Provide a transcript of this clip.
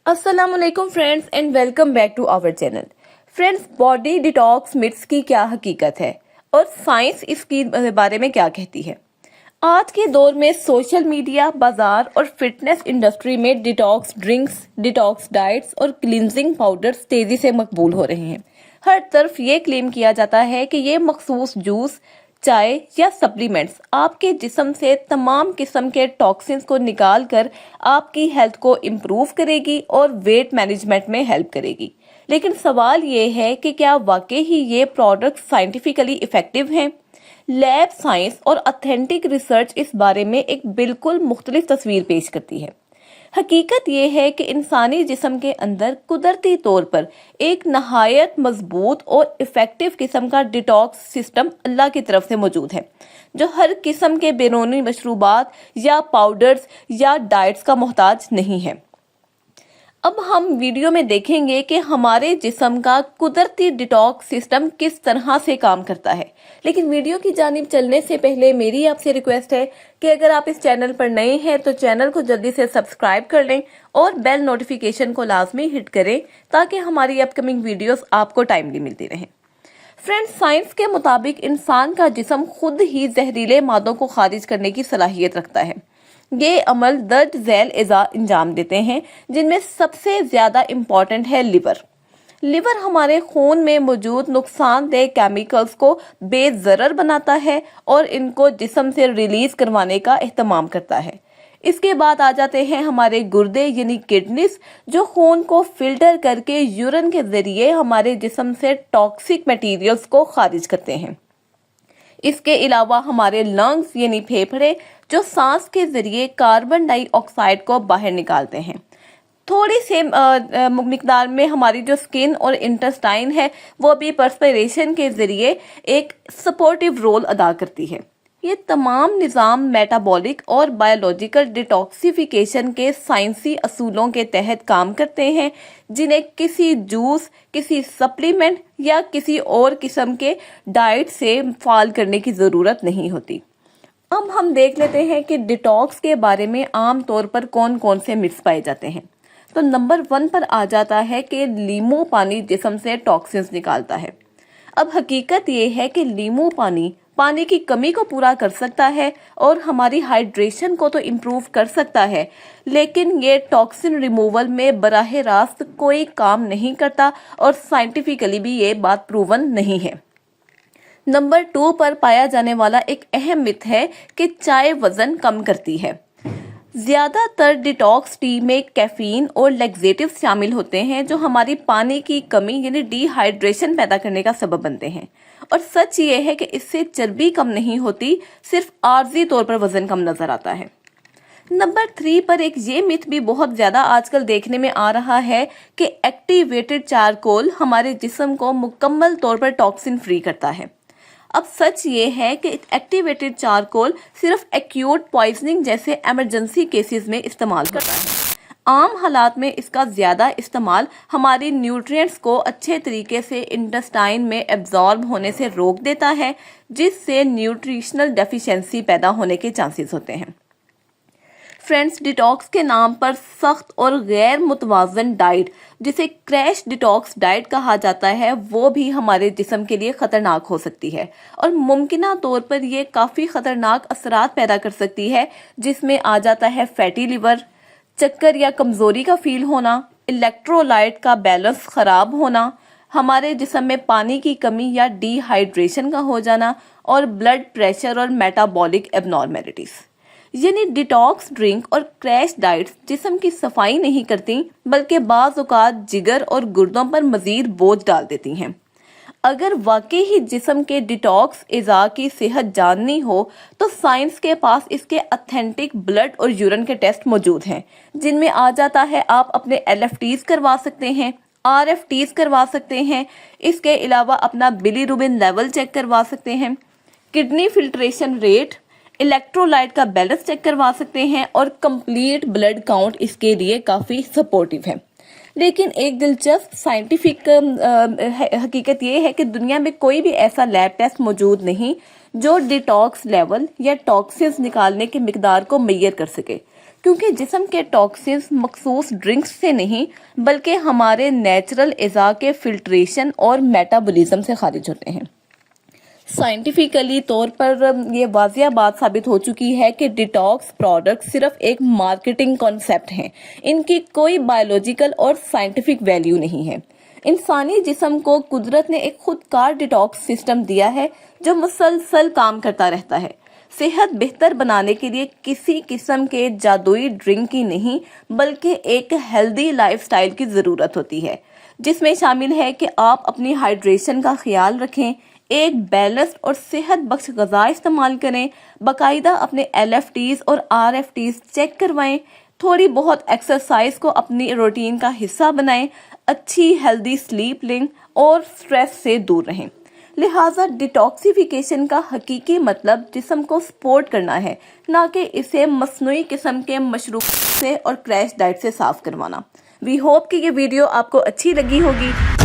अस्सलाम वालेकुम friends and welcome back to our channel. Friends, body detox myths की क्या हकीकत है और साइंस इसकी बारे में क्या कहती है। आज के दौर में सोशल मीडिया, बाजार और फिटनेस इंडस्ट्री में डिटॉक्स ड्रिंक्स, डिटॉक्स डाइट्स और क्लींजिंग पाउडर्स तेजी से मकबूल हो रहे हैं। हर तरफ ये क्लेम किया जाता है कि ये मखसूस जूस, चाय या सप्लीमेंट्स आपके जिस्म से तमाम किस्म के टॉक्सिन्स को निकाल कर आपकी हेल्थ को इम्प्रूव करेगी और वेट मैनेजमेंट में हेल्प करेगी। लेकिन सवाल ये है कि क्या वाकई ही ये प्रोडक्ट साइंटिफिकली इफेक्टिव हैं? लैब साइंस और ऑथेंटिक रिसर्च इस बारे में एक बिल्कुल मुख्तलिफ तस्वीर पेश करती है। हकीकत ये है कि इंसानी जिस्म के अंदर कुदरती तौर पर एक नहायत मजबूत और इफेक्टिव किस्म का डिटॉक्स सिस्टम अल्लाह की तरफ से मौजूद है, जो हर किस्म के बैरूनी मशरूबात या पाउडर्स या डाइट्स का मोहताज नहीं है। अब हम वीडियो में देखेंगे कि हमारे जिस्म का कुदरती डिटॉक्स सिस्टम किस तरह से काम करता है। लेकिन वीडियो की जानिब चलने से पहले मेरी आपसे रिक्वेस्ट है कि अगर आप इस चैनल पर नए हैं तो चैनल को जल्दी से सब्सक्राइब कर लें और बेल नोटिफिकेशन को लाजमी हिट करें ताकि हमारी अपकमिंग वीडियोस आपको टाइमली मिलती रहें। फ्रेंड्स, साइंस के मुताबिक इंसान का जिस्म खुद ही जहरीले मादों को खारिज करने की सलाहियत रखता है। ये अमल दर्ज झैल अज़ा अंजाम देते हैं, जिनमें सबसे ज्यादा इम्पोर्टेंट है लिवर। लिवर हमारे खून में मौजूद नुकसानदेह केमिकल्स को बेज़रर बनाता है और इनको जिस्म से रिलीज करवाने का एहतमाम करता है। इसके बाद आ जाते हैं हमारे गुर्दे यानी किडनीज, जो खून को फिल्टर करके यूरिन के जरिए हमारे जिस्म से टॉक्सिक मटेरियल्स को खारिज करते हैं। इसके अलावा हमारे लंग्स यानी फेफड़े, जो सांस के जरिए कार्बन डाइऑक्साइड को बाहर निकालते हैं। थोड़ी से मिकदार में हमारी जो स्किन और इंटेस्टाइन है वो भी पर्सपिरेशन के जरिए एक सपोर्टिव रोल अदा करती है। ये तमाम निज़ाम मेटाबॉलिक और बायोलॉजिकल डिटॉक्सिफिकेशन के साइंसी असूलों के तहत काम करते हैं, जिन्हें किसी जूस, किसी सप्लीमेंट या किसी और किस्म के डाइट से फाल करने की ज़रूरत नहीं होती। अब हम देख लेते हैं कि डिटॉक्स के बारे में आम तौर पर कौन कौन से मिथ्स पाए जाते हैं। तो नंबर 1 पर आ जाता है कि लीमू पानी जिस्म से टॉक्सिन्स निकालता है। अब हकीकत ये है कि लीमू पानी की कमी को पूरा कर सकता है और हमारी हाइड्रेशन को तो इम्प्रूव कर सकता है, लेकिन ये टॉक्सिन रिमूवल में बराह रास्त कोई काम नहीं करता और साइंटिफिकली भी ये बात प्रूवन नहीं है। नंबर 2 पर पाया जाने वाला एक अहम मिथ है कि चाय वजन कम करती है। ज्यादातर डिटॉक्स टी में कैफीन और लैक्सेटिव्स शामिल होते हैं, जो हमारी पानी की कमी यानी डिहाइड्रेशन पैदा करने का सबब बनते हैं। और सच ये है कि इससे चर्बी कम नहीं होती, सिर्फ आर्जी तौर पर वजन कम नजर आता है। नंबर 3 पर एक ये मिथ भी बहुत ज्यादा आजकल देखने में आ रहा है कि एक्टिवेटेड चारकोल हमारे जिस्म को मुकम्मल तौर पर टॉक्सिन फ्री करता है। अब सच ये है कि एक्टिवेटेड चारकोल सिर्फ एक्यूट पॉइजनिंग जैसे इमरजेंसी केसेस में इस्तेमाल करता है। आम हालात में इसका ज्यादा इस्तेमाल हमारी न्यूट्रिएंट्स को अच्छे तरीके से इंटेस्टाइन में एब्जॉर्ब होने से रोक देता है, जिससे न्यूट्रिशनल डेफिशिएंसी पैदा होने के चांसेस होते हैं। फ्रेंड्स, डिटॉक्स के नाम पर सख्त और गैर मुतवाजन डाइट, जिसे क्रैश डिटॉक्स डाइट कहा जाता है, वो भी हमारे जिस्म के लिए खतरनाक हो सकती है और मुमकिना तौर पर ये काफ़ी खतरनाक असरात पैदा कर सकती है, जिसमें आ जाता है फैटी लिवर, चक्कर या कमज़ोरी का फील होना, इलेक्ट्रोलाइट का बैलेंस ख़राब होना, हमारे जिस्म में पानी की कमी या डिहाइड्रेशन का हो जाना और ब्लड प्रेशर और मेटाबॉलिक एबनॉर्मेलिटीज़। यानी डिटॉक्स ड्रिंक और क्रैश डाइट्स जिस्म की सफाई नहीं करती, बल्कि बाज़ औक़ात जिगर और गुर्दों पर मज़ीद बोझ डाल देती हैं। अगर वाकई ही जिस्म के डिटॉक्स अज़ा की सेहत जाननी हो तो साइंस के पास इसके ऑथेंटिक ब्लड और यूरिन के टेस्ट मौजूद हैं, जिनमें आ जाता है आप अपने LFTs करवा सकते हैं, RFTs करवा सकते हैं। इसके अलावा अपना बिलीरुबिन लेवल चेक करवा सकते हैं, किडनी फिल्ट्रेशन रेट, इलेक्ट्रोलाइट का बैलेंस चेक करवा सकते हैं और कंप्लीट ब्लड काउंट इसके लिए काफ़ी सपोर्टिव है। लेकिन एक दिलचस्प साइंटिफिक हकीकत ये है कि दुनिया में कोई भी ऐसा लैब टेस्ट मौजूद नहीं जो डिटॉक्स लेवल या टॉक्सिन्स निकालने की मिकदार को मेजर कर सके, क्योंकि जिस्म के टॉक्सिन्स मखसूस ड्रिंक्स से नहीं बल्कि हमारे नेचुरल अज़ा के फिल्ट्रेशन और मेटाबॉलिज्म से खारिज होते हैं। साइंटिफिकली तौर पर ये वाज़िया बात साबित हो चुकी है कि डिटॉक्स प्रोडक्ट सिर्फ एक मार्केटिंग कॉन्सेप्ट हैं। इनकी कोई बायोलॉजिकल और साइंटिफिक वैल्यू नहीं है। इंसानी जिस्म को कुदरत ने एक खुदकार डिटॉक्स सिस्टम दिया है जो मुसलसल काम करता रहता है। सेहत बेहतर बनाने के लिए किसी किस्म के जादुई ड्रिंक की नहीं बल्कि एक हेल्दी लाइफस्टाइल की ज़रूरत होती है, जिसमें शामिल है कि आप अपनी हाइड्रेशन का ख्याल रखें, एक बैलेंस्ड और सेहत बख्श ग़िज़ा इस्तेमाल करें, बाकायदा अपने LFTs और RFTs चेक करवाएं, थोड़ी बहुत एक्सरसाइज को अपनी रूटीन का हिस्सा बनाएं, अच्छी हेल्दी स्लीप लें और स्ट्रेस से दूर रहें। लिहाजा डिटॉक्सिफिकेशन का हकीकी मतलब जिस्म को सपोर्ट करना है, ना कि इसे मसनूई किस्म के मशरूब से और क्रैश डाइट से साफ करवाना। वी होप कि ये वीडियो आपको अच्छी लगी होगी।